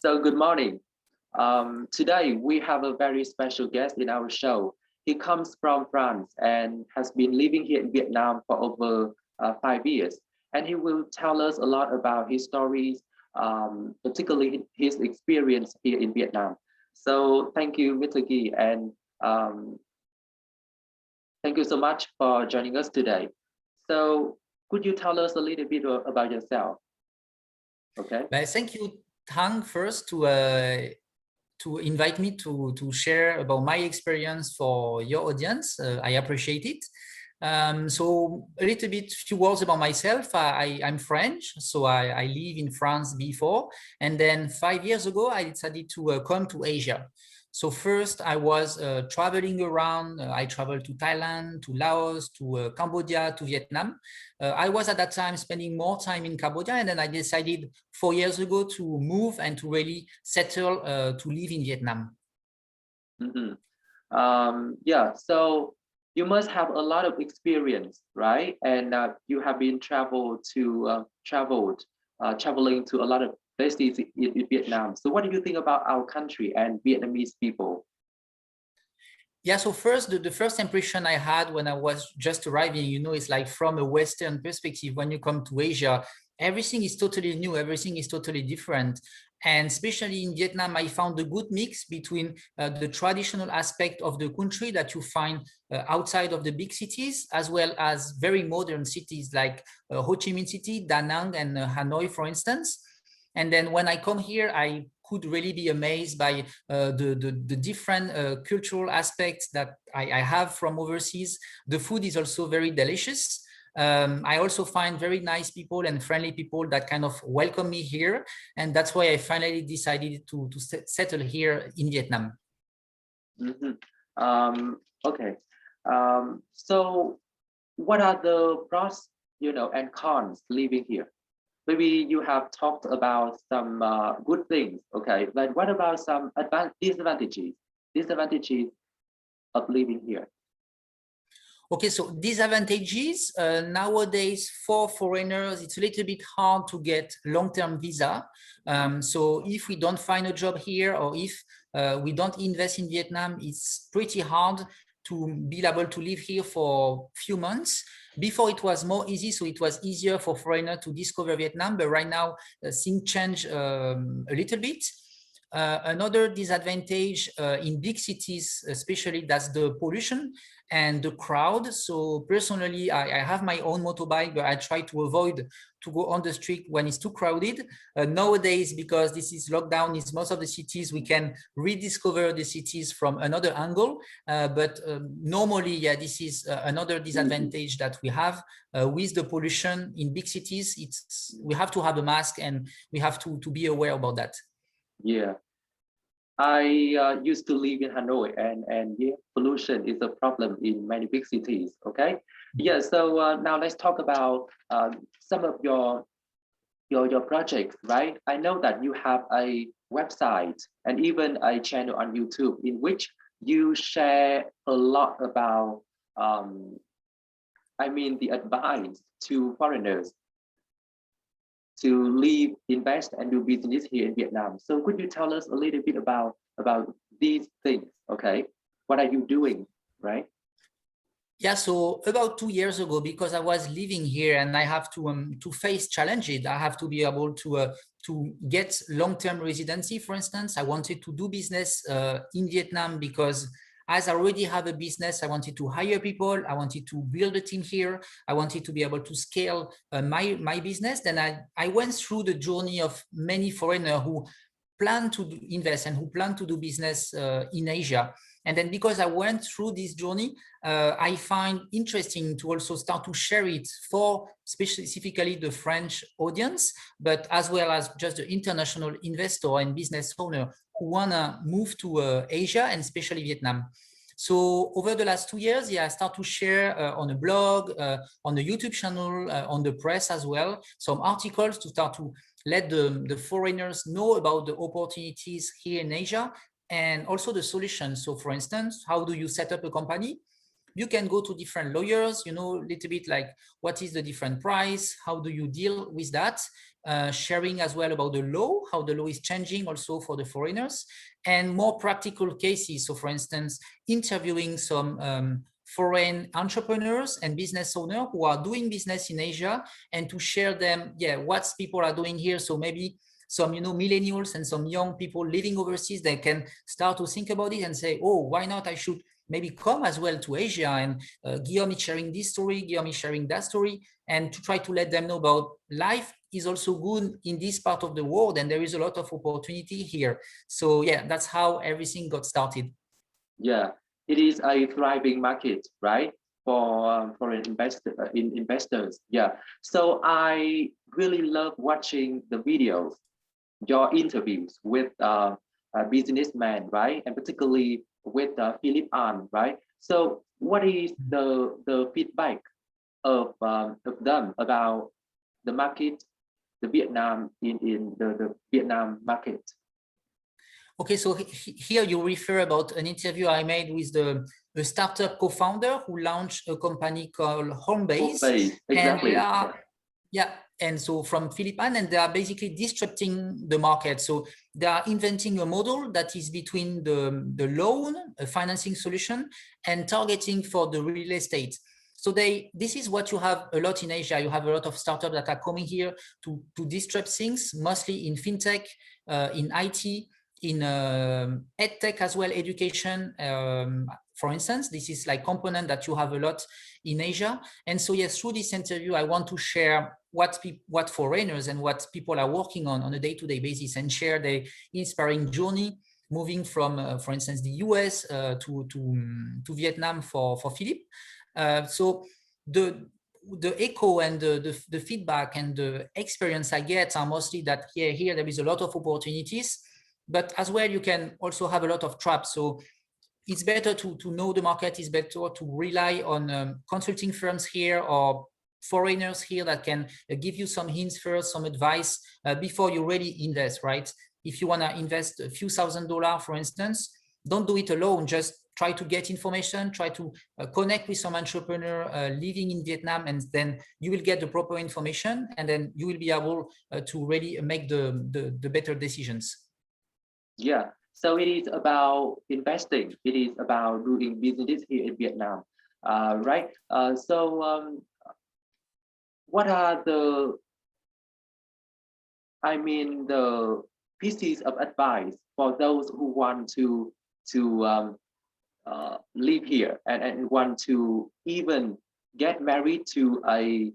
So good morning. Today we have a very special guest in our show. He comes from France and has been living here in Vietnam for over 5 years. And he will tell us a lot about his stories, particularly his experience here in Vietnam. So thank you, Mr. Guy, and thank you so much for joining us today. So could you tell us a little bit about yourself? Okay. Thank you, Thang, first to invite me to share about my experience for your audience. I appreciate it. So a little bit, few words about myself. I'm French, so I live in France before, and then 5 years ago I decided to come to Asia. So first I was traveling around. I traveled to Thailand, to Laos, to Cambodia, to Vietnam. I was at that time spending more time in Cambodia, and then I decided 4 years ago to move and to really settle to live in Vietnam. Yeah, so you must have a lot of experience, right? And you have been traveling to a lot of places in Vietnam. So what do you think about our country and Vietnamese people? Yeah, so first, the first impression I had when I was just arriving, it's like from a Western perspective, when you come to Asia, everything is totally new, everything is totally different. And especially in Vietnam, I found a good mix between the traditional aspect of the country that you find outside of the big cities, as well as very modern cities like Ho Chi Minh City, Da Nang, and Hanoi, for instance. And then when I come here, I could really be amazed by the different cultural aspects that I have from overseas. The food is also very delicious. I also find very nice people and friendly people that kind of welcome me here. And that's why I finally decided to settle here in Vietnam. Okay. So what are the pros, and cons living here? Maybe you have talked about some good things, okay? But what about some disadvantages of living here? Okay, so disadvantages, nowadays for foreigners, it's a little bit hard to get long-term visa. So if we don't find a job here, or if we don't invest in Vietnam, it's pretty hard to be able to live here for a few months. Before it was more easy, so it was easier for foreigners to discover Vietnam, but right now things change a little bit. Another disadvantage in big cities, especially, that's the pollution and the crowd. So personally, I have my own motorbike, but I try to avoid to go on the street when it's too crowded. Nowadays, because this is lockdown in most of the cities, we can rediscover the cities from another angle. But normally, yeah, this is another disadvantage that we have with the pollution in big cities. We have to have a mask, and we have to be aware about that. Yeah, I used to live in Hanoi, and yeah, pollution is a problem in many big cities. Okay, yeah. So now let's talk about some of your projects, right? I know that you have a website and even a channel on YouTube in which you share a lot about, the advice to foreigners to live, invest, and do business here in Vietnam. So could you tell us a little bit about these things? Okay, what are you doing, right? Yeah, so about 2 years ago, because I was living here and I have to face challenges, I have to be able to get long-term residency. For instance, I wanted to do business in Vietnam because as I already have a business, I wanted to hire people. I wanted to build a team here. I wanted to be able to scale my business. Then I went through the journey of many foreigners who plan to invest and who plan to do business in Asia. And then because I went through this journey, I find interesting to also start to share it for specifically the French audience, but as well as just the international investor and business owner who want to move to Asia and especially Vietnam. So over the last 2 years, yeah, I start to share on a blog, on the YouTube channel, on the press as well, some articles to start to let the foreigners know about the opportunities here in Asia and also the solutions. So for instance, how do you set up a company? you can go to different lawyers, a little bit like what is the different price, how do you deal with that, sharing as well about the law, how the law is changing also for the foreigners, and more practical cases. So for instance, interviewing some foreign entrepreneurs and business owners who are doing business in Asia, and to share them, what people are doing here. So maybe some, millennials and some young people living overseas, they can start to think about it and say, oh, why not? I should maybe come as well to Asia. And Guillaume is sharing this story, Guillaume is sharing that story, and to try to let them know about life is also good in this part of the world, and there is a lot of opportunity here. So that's how everything got started. Yeah, it is a thriving market, right? For investors. Yeah. So I really love watching the videos, your interviews with businessmen, right? And particularly with Philip An, right? So what is the feedback of them about the market, the Vietnam in the Vietnam market? Okay, so here you refer about an interview I made with the startup co-founder who launched a company called Homebase. Exactly. And so from Philip An, and they are basically disrupting the market. So they are inventing a model that is between the loan, a financing solution, and targeting for the real estate. So this is what you have a lot in Asia. You have a lot of startups that are coming here to disrupt things, mostly in fintech, in IT, in edtech as well, education. For instance, this is like component that you have a lot in Asia. And so yes, through this interview, I want to share what foreigners and what people are working on a day-to-day basis, and share the inspiring journey moving from, for instance, the US to Vietnam for Philip. So the echo and the feedback and the experience I get are mostly that here there is a lot of opportunities, but as well you can also have a lot of traps. So it's better to know the market. It's better to rely on consulting firms here or foreigners here that can give you some hints first, some advice before you really invest, right? If you want to invest a few $1,000s, for instance, don't do it alone. Just try to get information, try to connect with some entrepreneur living in Vietnam, and then you will get the proper information, and then you will be able to really make the better decisions. Yeah, so it is about investing. It is about doing business here in Vietnam, right? What are the pieces of advice for those who want to live here and want to even get married to a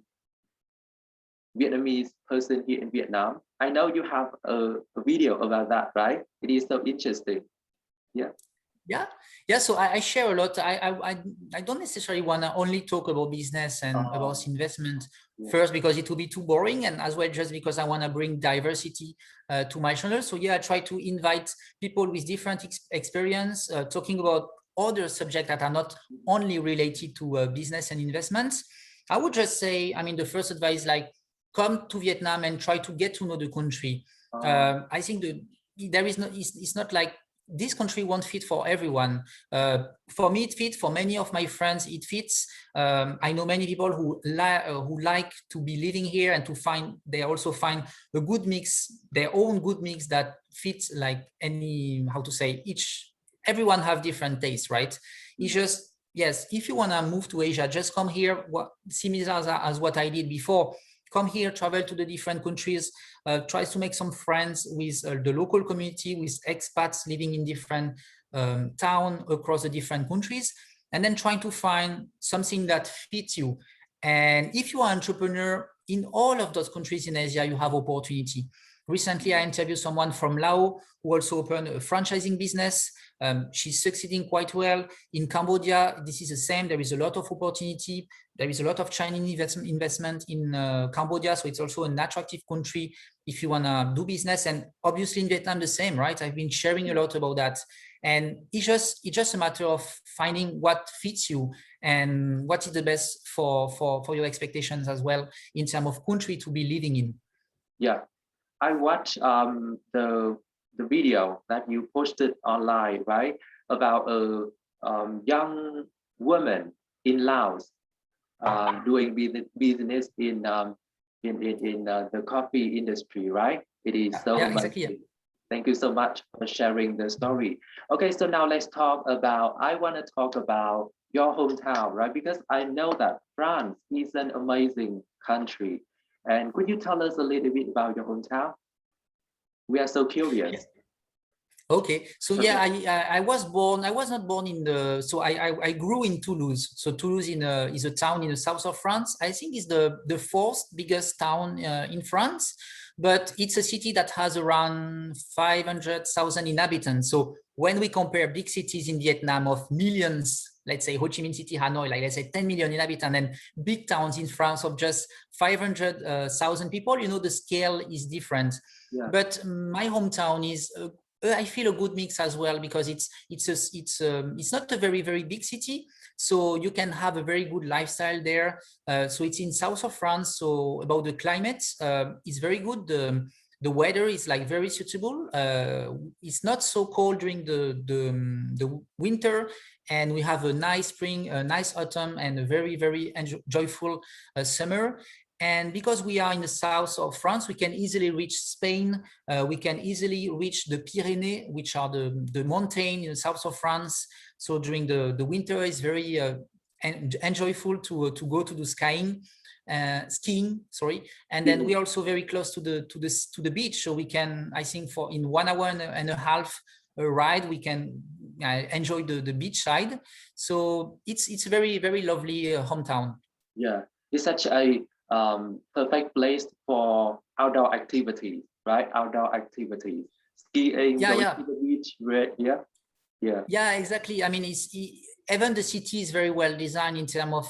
Vietnamese person here in Vietnam? I know you have a video about that, right? It is so interesting. So I share a lot. I don't necessarily want to only talk about business and about investment first, because it will be too boring, and as well just because I want to bring diversity to my channel. So I try to invite people with different experience, talking about other subjects that are not only related to business and investments. I would just say, the first advice, like, come to Vietnam and try to get to know the country. I think it's not like this country won't fit for everyone. For me, it fits. For many of my friends, it fits. I know many people who like to be living here and they also find a good mix, their own good mix that fits like everyone have different tastes, right? It's just, yes, if you want to move to Asia, just come here, similar as what I did before. Come here, travel to the different countries, try to make some friends with the local community, with expats living in different towns across the different countries, and then trying to find something that fits you. And if you are an entrepreneur in all of those countries in Asia, you have opportunity. Recently, I interviewed someone from Laos who also opened a franchising business. She's succeeding quite well. In Cambodia, this is the same. There is a lot of opportunity. There is a lot of Chinese investment in Cambodia, so it's also an attractive country if you want to do business. And obviously in Vietnam, the same, right? I've been sharing a lot about that. And it's just a matter of finding what fits you and what is the best for your expectations as well in terms of country to be living in. Yeah, I watched the video that you posted online, right? About a young woman in Laos, doing business in the coffee industry, right? It is so Yeah, amazing. exactly. Thank you so much for sharing the story. Okay, so now let's talk about, I want to talk about your hometown, right? Because I know that France is an amazing country. And could you tell us a little bit about your hometown? We are so curious. Okay, so Okay. yeah, I was born. I was not born in the. So I grew in Toulouse. So Toulouse is a town in the south of France. I think it's the fourth biggest town in France, but it's a city that has around 500,000 inhabitants. So when we compare big cities in Vietnam of millions, let's say Ho Chi Minh City, Hanoi, like let's say 10 million inhabitants, and big towns in France of just 500,000 people, you know, the scale is different. Yeah. But my hometown is. I feel a good mix as well, because it's not a very big city, so you can have a very good lifestyle there. So it's in south of France. So about the climate, it's very good. The weather is like very suitable. It's not so cold during the winter, and we have a nice spring, a nice autumn, and a very joyful summer. And because we are in the south of France, we can easily reach Spain. We can easily reach the Pyrenees, which are the mountain in the south of France. So during the winter, it's very enjoyable to go to the skiing. Sorry, and then we're also very close to the beach, so we can, I think, for in 1 hour and a half ride, we can enjoy the beach side. So it's a very lovely hometown. Yeah, it's such a perfect place for outdoor activities, right? Outdoor activities, skiing, going to the beach, right? Yeah, exactly. I mean, even the city is very well designed in terms of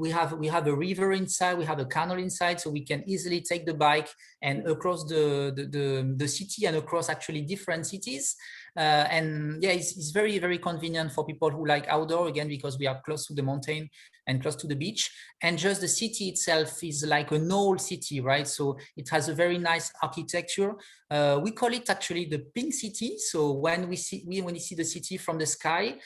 we have a river inside, we have a canal inside, so we can easily take the bike and across the city and across actually different cities. And yeah, it's very convenient for people who like outdoor, again, because we are close to the mountain and close to the beach. And just the city itself is like an old city, right? So it has a very nice architecture. We call it actually the pink city. So when you see the city from the sky,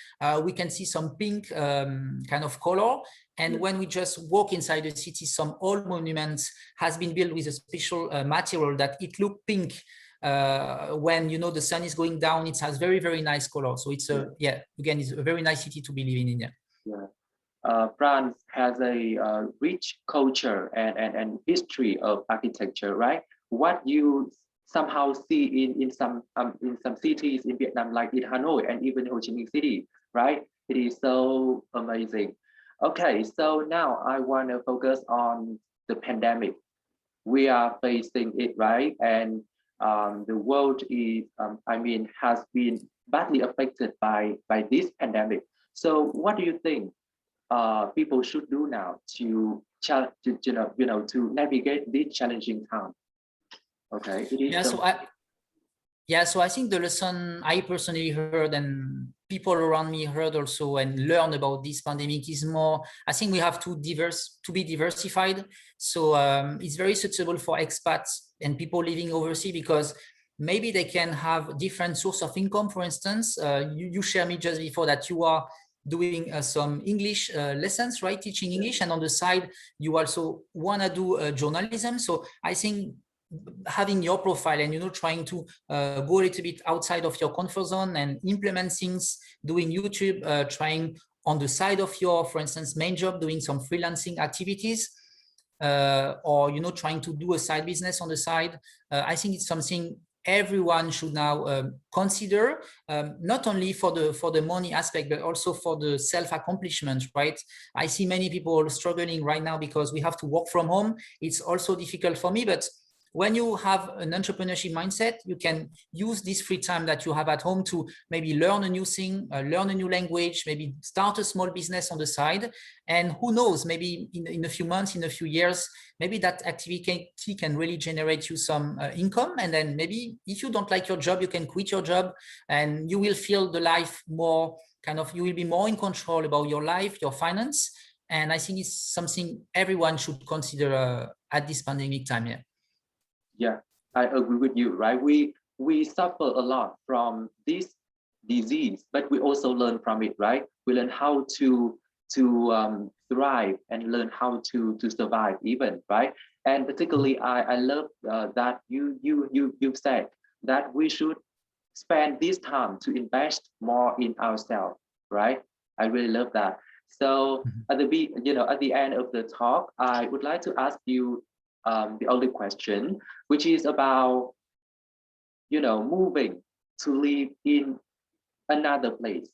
we can see some pink kind of color. And when we just walk inside the city, some old monuments has been built with a special material that it look pink. When you know the sun is going down, it has very nice color. So it's again, it's a very nice city to be living in. France has a rich culture and history of architecture, right? What you somehow see in some cities in Vietnam, like in Hanoi and even Ho Chi Minh City, right? It is so amazing. Okay, so now I want to focus on the pandemic. We are facing it, right? And the world is, has been badly affected by this pandemic. So what do you think people should do now to navigate this challenging time? Okay, it is so I think the lesson I personally heard and people around me heard also and learned about this pandemic is more, I think we have to be diversified. So it's very suitable for expats and people living overseas, because maybe they can have different source of income. For instance, you shared me just before that you are doing some English lessons, right? Teaching English, and on the side, you also want to do journalism. So I think having your profile and trying to go a little bit outside of your comfort zone and implement things, doing YouTube, trying on the side of your, for instance, main job, doing some freelancing activities, or trying to do a side business on the side. I think it's something everyone should now consider, not only for the money aspect, but also for the self-accomplishment, right? I see many people struggling right now because we have to work from home. It's also difficult for me, but when you have an entrepreneurship mindset, you can use this free time that you have at home to maybe learn a new thing, learn a new language, maybe start a small business on the side. And who knows, maybe in a few months, in a few years, maybe that activity can really generate you some income. And then maybe if you don't like your job, you can quit your job and you will feel the life more you will be more in control about your life, your finance. And I think it's something everyone should consider at this pandemic time. Yeah, I agree with you, right? We suffer a lot from this disease, but we also learn from it, right? We learn how to to thrive and learn how to survive even, right? And particularly I love that you've said that we should spend this time to invest more in ourselves, right? I really love that. So at the end of the talk, I would like to ask you the only question, which is about moving to live in another place,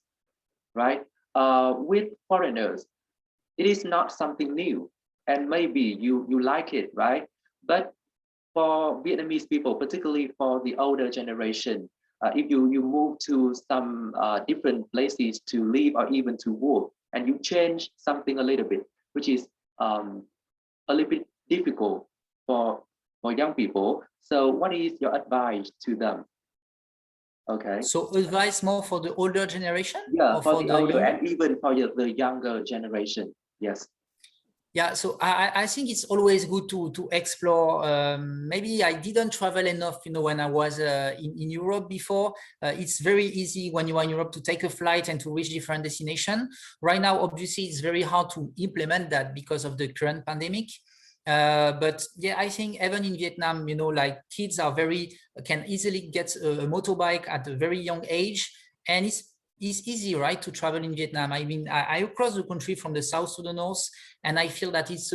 right? With foreigners, it is not something new, and maybe you like it, right? But for Vietnamese people, particularly for the older generation, if you move to some different places to live or even to work, and you change something a little bit, which is a little bit difficult for young people. So what is your advice to them? Okay. So advice more for the older generation? Yeah, or for the older younger? and even for the younger generation. Yes. Yeah, so I think it's always good to explore. Maybe I didn't travel enough, when I was in Europe before. It's very easy when you are in Europe to take a flight and to reach different destinations. Right now, obviously, it's very hard to implement that because of the current pandemic. But yeah, I think even in Vietnam, like kids can easily get a motorbike at a very young age, and it's easy, right, to travel in Vietnam. I mean, I cross the country from the south to the north, and I feel that it's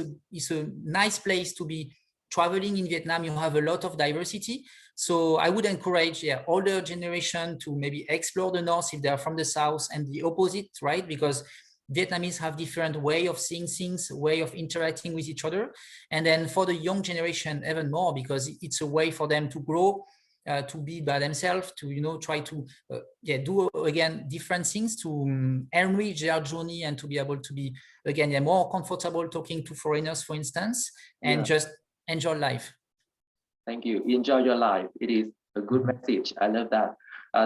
a nice place to be traveling in Vietnam. You have a lot of diversity. So I would encourage older generation to maybe explore the north if they are from the south, and the opposite, right? Because Vietnamese have different way of seeing things, way of interacting with each other. And then for the young generation, even more, because it's a way for them to grow, to be by themselves, to try to do again different things to enrich their journey, and to be able to be again more comfortable talking to foreigners, for instance, and just enjoy life. Thank you. Enjoy your life. It is a good message. I love that.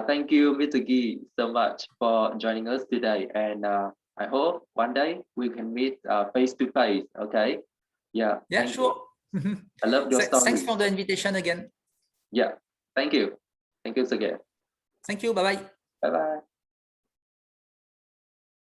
Thank you, Mr. Guy, so much for joining us today. And I hope one day we can meet face to face. Okay. Yeah. Yeah, sure. I love your story. Thanks for the invitation again. Yeah. Thank you. Thank you again. Thank you. Bye-bye. Bye-bye.